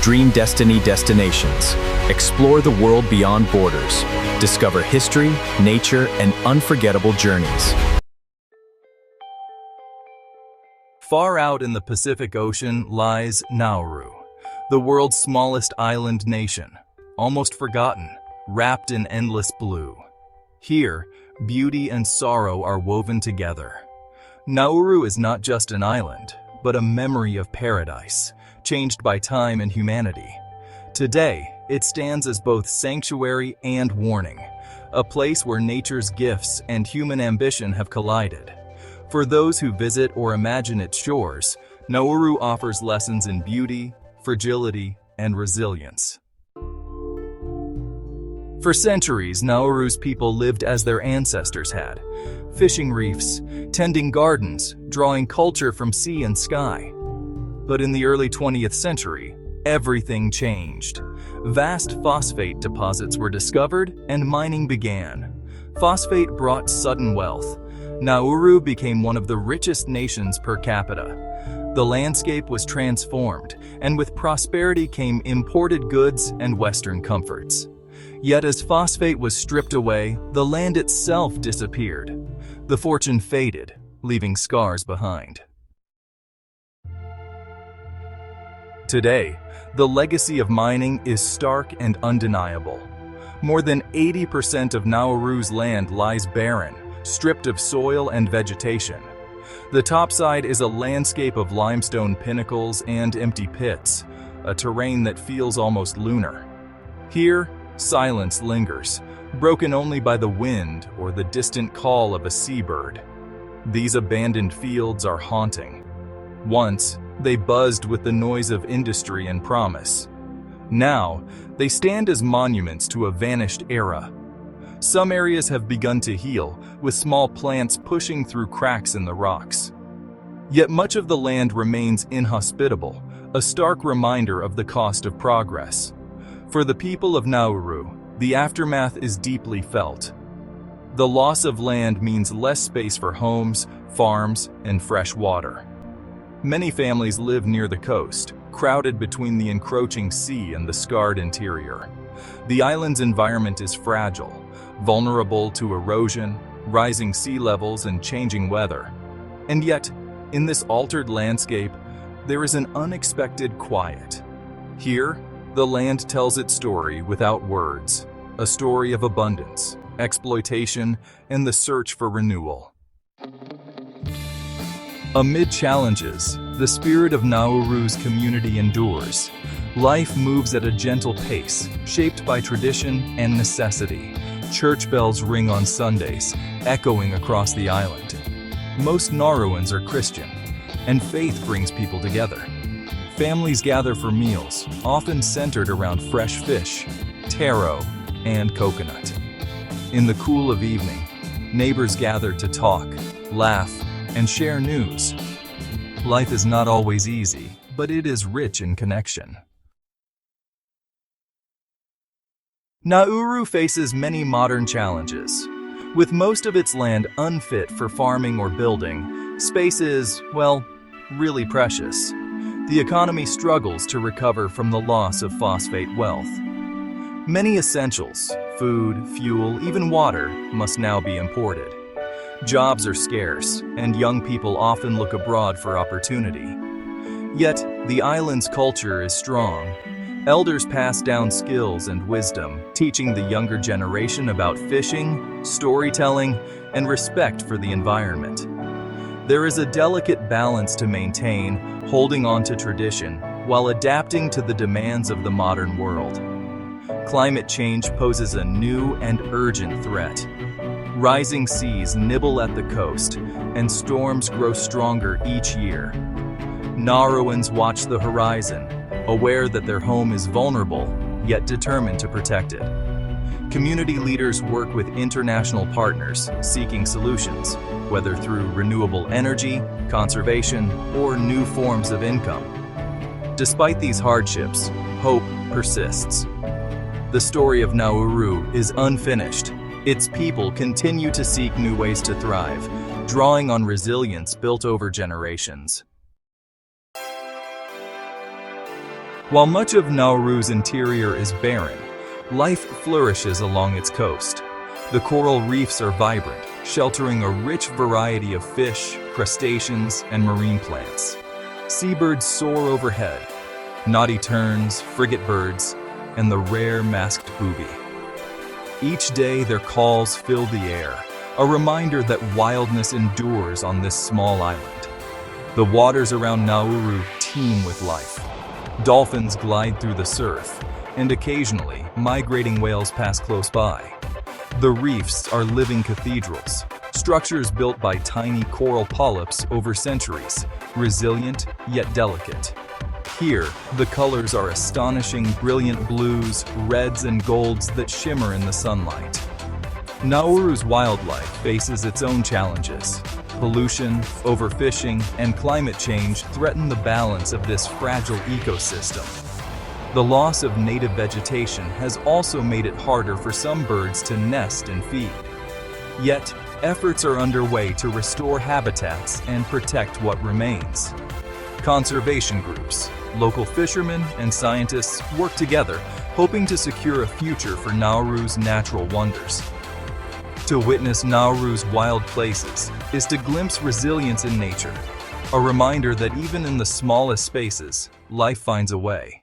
Dream Destiny destinations. Explore the world beyond borders. Discover history, nature, and unforgettable journeys. Far out in the Pacific Ocean lies Nauru, the world's smallest island nation, almost forgotten, wrapped in endless blue. Here, beauty and sorrow are woven together. Nauru is not just an island, but a memory of paradise, changed by time and humanity. Today, it stands as both sanctuary and warning, a place where nature's gifts and human ambition have collided. For those who visit or imagine its shores, Nauru offers lessons in beauty, fragility, and resilience. For centuries, Nauru's people lived as their ancestors had, fishing reefs, tending gardens, drawing culture from sea and sky. But in the early 20th century, everything changed. Vast phosphate deposits were discovered and mining began. Phosphate brought sudden wealth. Nauru became one of the richest nations per capita. The landscape was transformed, and with prosperity came imported goods and Western comforts. Yet as phosphate was stripped away, the land itself disappeared. The fortune faded, leaving scars behind. Today, the legacy of mining is stark and undeniable. More than 80% of Nauru's land lies barren, stripped of soil and vegetation. The Topside is a landscape of limestone pinnacles and empty pits, a terrain that feels almost lunar. Here, silence lingers, broken only by the wind or the distant call of a seabird. These abandoned fields are haunting. Once, they buzzed with the noise of industry and promise. Now, they stand as monuments to a vanished era. Some areas have begun to heal, with small plants pushing through cracks in the rocks. Yet much of the land remains inhospitable, a stark reminder of the cost of progress. For the people of Nauru, the aftermath is deeply felt. The loss of land means less space for homes, farms, and fresh water. Many families live near the coast, crowded between the encroaching sea and the scarred interior. The island's environment is fragile, vulnerable to erosion, rising sea levels, and changing weather. And yet, in this altered landscape, there is an unexpected quiet. Here, the land tells its story without words, a story of abundance, exploitation, and the search for renewal. Amid challenges, the spirit of Nauru's community endures. Life moves at a gentle pace, shaped by tradition and necessity. Church bells ring on Sundays, echoing across the island. Most Nauruans are Christian, and faith brings people together. Families gather for meals, often centered around fresh fish, taro, and coconut. In the cool of evening, neighbors gather to talk, laugh, and share news. Life is not always easy, but it is rich in connection. Nauru faces many modern challenges. With most of its land unfit for farming or building, space is, well, really precious. The economy struggles to recover from the loss of phosphate wealth. Many essentials, food, fuel, even water, must now be imported. Jobs are scarce, and young people often look abroad for opportunity. Yet, the island's culture is strong. Elders pass down skills and wisdom, teaching the younger generation about fishing, storytelling, and respect for the environment. There is a delicate balance to maintain, holding on to tradition, while adapting to the demands of the modern world. Climate change poses a new and urgent threat. Rising seas nibble at the coast, and storms grow stronger each year. Nauruans watch the horizon, aware that their home is vulnerable, yet determined to protect it. Community leaders work with international partners, seeking solutions, whether through renewable energy, conservation, or new forms of income. Despite these hardships, hope persists. The story of Nauru is unfinished. Its people continue to seek new ways to thrive, drawing on resilience built over generations. While much of Nauru's interior is barren, life flourishes along its coast. The coral reefs are vibrant, sheltering a rich variety of fish, crustaceans, and marine plants. Seabirds soar overhead, naughty terns, frigate birds, and the rare masked booby. Each day their calls fill the air, a reminder that wildness endures on this small island. The waters around Nauru teem with life. Dolphins glide through the surf, and occasionally migrating whales pass close by. The reefs are living cathedrals, structures built by tiny coral polyps over centuries, resilient yet delicate. Here, the colors are astonishing brilliant blues, reds, and golds that shimmer in the sunlight. Nauru's wildlife faces its own challenges. Pollution, overfishing, and climate change threaten the balance of this fragile ecosystem. The loss of native vegetation has also made it harder for some birds to nest and feed. Yet, efforts are underway to restore habitats and protect what remains. Conservation groups, local fishermen, and scientists work together, hoping to secure a future for Nauru's natural wonders. To witness Nauru's wild places is to glimpse resilience in nature, a reminder that even in the smallest spaces, life finds a way.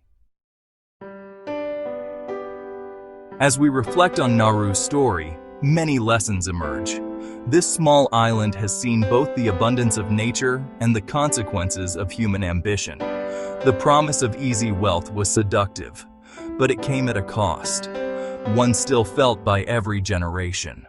As we reflect on Nauru's story, many lessons emerge. This small island has seen both the abundance of nature and the consequences of human ambition. The promise of easy wealth was seductive, but it came at a cost, one still felt by every generation.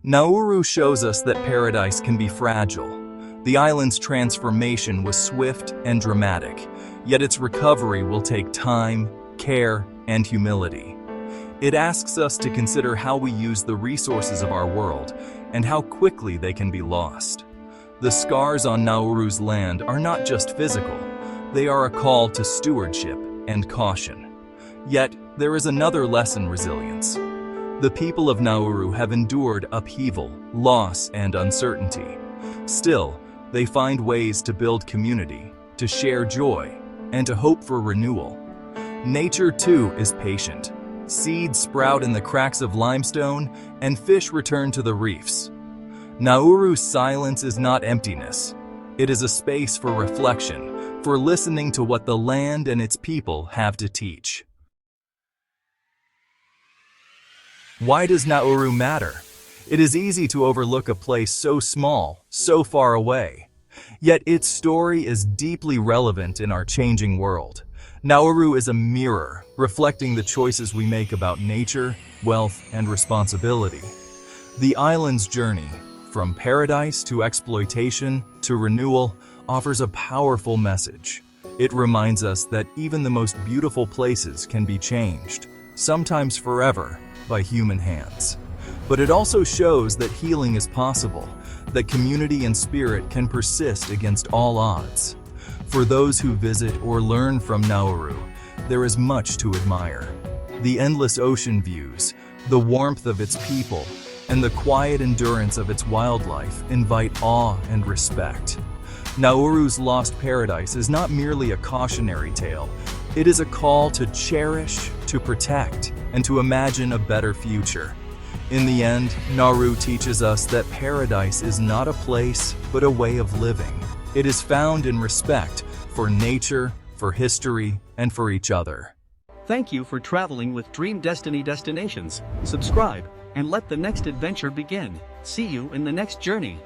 Nauru shows us that paradise can be fragile. The island's transformation was swift and dramatic, yet its recovery will take time, care, and humility. It asks us to consider how we use the resources of our world and how quickly they can be lost. The scars on Nauru's land are not just physical, they are a call to stewardship and caution. Yet, there is another lesson: resilience. The people of Nauru have endured upheaval, loss, and uncertainty. Still, they find ways to build community, to share joy, and to hope for renewal. Nature, too, is patient. Seeds sprout in the cracks of limestone, and fish return to the reefs. Nauru's silence is not emptiness. It is a space for reflection, for listening to what the land and its people have to teach. Why does Nauru matter? It is easy to overlook a place so small, so far away. Yet its story is deeply relevant in our changing world. Nauru is a mirror, reflecting the choices we make about nature, wealth, and responsibility. The island's journey, from paradise to exploitation to renewal, offers a powerful message. It reminds us that even the most beautiful places can be changed, sometimes forever, by human hands. But it also shows that healing is possible, that community and spirit can persist against all odds. For those who visit or learn from Nauru, there is much to admire. The endless ocean views, the warmth of its people, and the quiet endurance of its wildlife invite awe and respect. Nauru's lost paradise is not merely a cautionary tale. It is a call to cherish, to protect, and to imagine a better future. In the end, Nauru teaches us that paradise is not a place, but a way of living. It is found in respect for nature, for history, and for each other. Thank you for traveling with Dream Destiny Destinations. Subscribe and let the next adventure begin. See you in the next journey.